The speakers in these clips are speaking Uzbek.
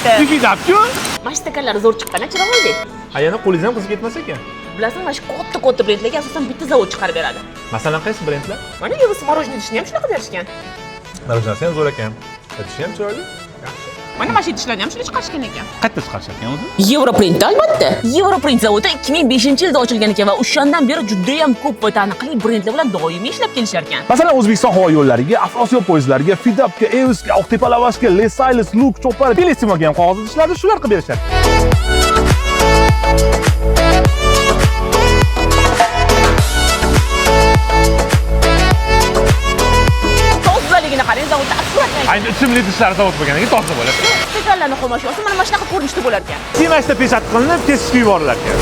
chiqyapti. Chiqyapti-ku. Mana shu stakanlar zo'r chiqqan, chiroyli. Ha, yana qo'lingiz ham qizib ketmas ekan. Bilasizmi, mana shu katta brendlarga asosan bitta zavod chiqarib beradi. Masalan, qaysi brendlar? Mana yog'is morojniy idishni ham shunaqa berishgan. Darajasi ham zo'r ekan. Idishi ham chiroyli. Mana shu idishlarni ham shunday chiqarishgan ekan. Qayerda chiqarishgan o'zi? Europrint albatta. Europrint zavodi 2005-yilda ochilgan ekan va o'shandan beri juda ham ko'p va taniqli brendlar bilan doimiy ishlab kelishar ekan. Masalan, O'zbekiston havo yo'llariga, Afrosiyo poyezdlariga, Fidapga, Eusga, Oqtepa Lavashga, Lesaylis, Luk, Chopar, Bellissimoga ham qog'oz idishlarni shular qilib berishadi. Tozaligini qarang, zavodda aslan. Ayni ichimli idishlar zavod bo'lganiga toza bo'ladi. Stakanlarni xomashyapti, mana shunaqa ko'rinishda bo'lar ekan. Temashda peshat qilinib, kesishga yuborilar ekan.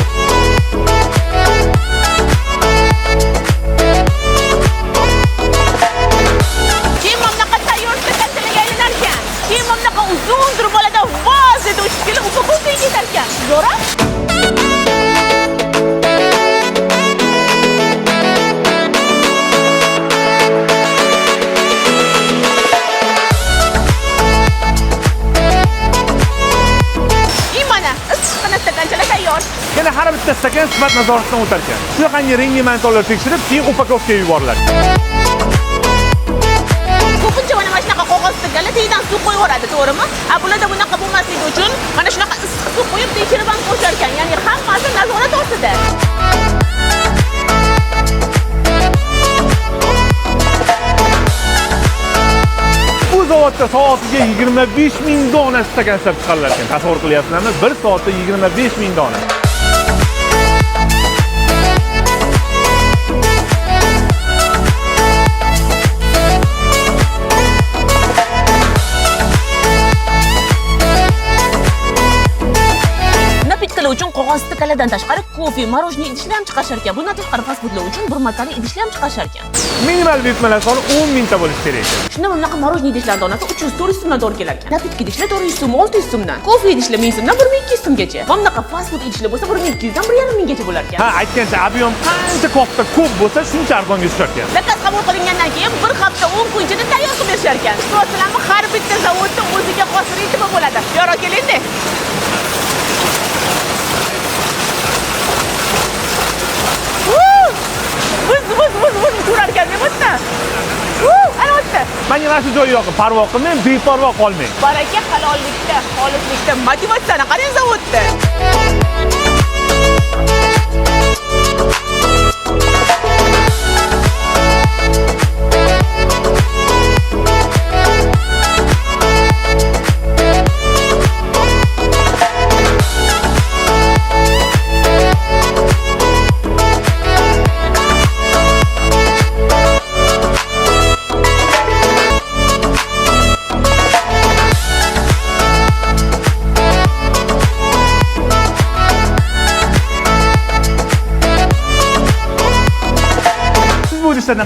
Keyin bunaqa tayyor stakanchalarga aylanar ekan. Keyin bunaqa uzun turib oladi, voz deb uchib kelib, upakovkaga ketar ekan. Zo'ra? Yana har bitta stakan sifat nazoratidan o'tar ekan. Shunaqangi rangli monitorlar tekshirib, keyin upakovkaga yuboriladi. Ko'pincha mana shunaqa qog'oz stakanlar tagidan suv qo'yib yuboradi, to'g'rimi? Bularda bunaqa bo'lmasligi uchun mana shunaqa issiq suv qo'yib tekshirib ham qo'shar ekan. Ya'ni hammasi nazorat ostida. Bu zavodda soatiga 25 ming dona stakan ishlab chiqarilar ekan. Tasavvur qilyapsizlarmi? Bir soatda 25 ming dona. Uchun qog'oz stakanlardan tashqari kofe, morojniy idishlar ham chiqarishar ekan. Bundan tashqari fast foodlar uchun bir martalik idishlar ham chiqarishar ekan. Minimal buyurtmalar soni 10 mingta bo'lishi kerak ekan. Shunda bunaqa morojniy idishlar donasi 300-400 so'mdan to'g'ri kelar ekan. Napitka idishlar 400 so'm, 600 so'mdan. Kofe idishlar 1000 so'mdan 1200 so'mgacha. Va bunaqa fast food idishlar bo'lsa 1200 dan 1,5 minggacha bo'lar ekan. Ha, aytgancha, ob'yom qancha katta ko'p bo'lsa, shuncha arzonga tushar ekan. Zakaz qabul qilingandan keyin bir hafta 10 kun ichida tayyor qilib berishar ekan. Masalan, har bitta zavodda o'ziga xos ritmi bo'ladi. Yora keling-da. Vız turar ekan nima? Ana o'tdi. Menga mana shu joy yoqib, parvo qilmang, beparvo qolmang. Baraka halollikda, xolislikda, motivatsiyani qarang zavodda.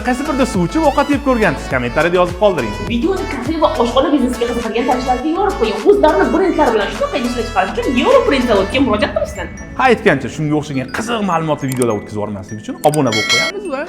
Qaysi birda suv ichib ovqat yeb ko'rgansiz? Kommentariyada yozib qoldiring. Videoni kafe va oshxona biznesiga qiziqadigan tanishlarga yorib qo'ying. O'zlarini brendlari bilan shunaqa idishlar chiqarish uchun Europrint zavodga murojaat qilishsin. Ha, aytgancha, shunga o'xshagan qiziq ma'lumotli videolar o'tkazib yubormaslik uchun obuna bo'lib qo'yamiz va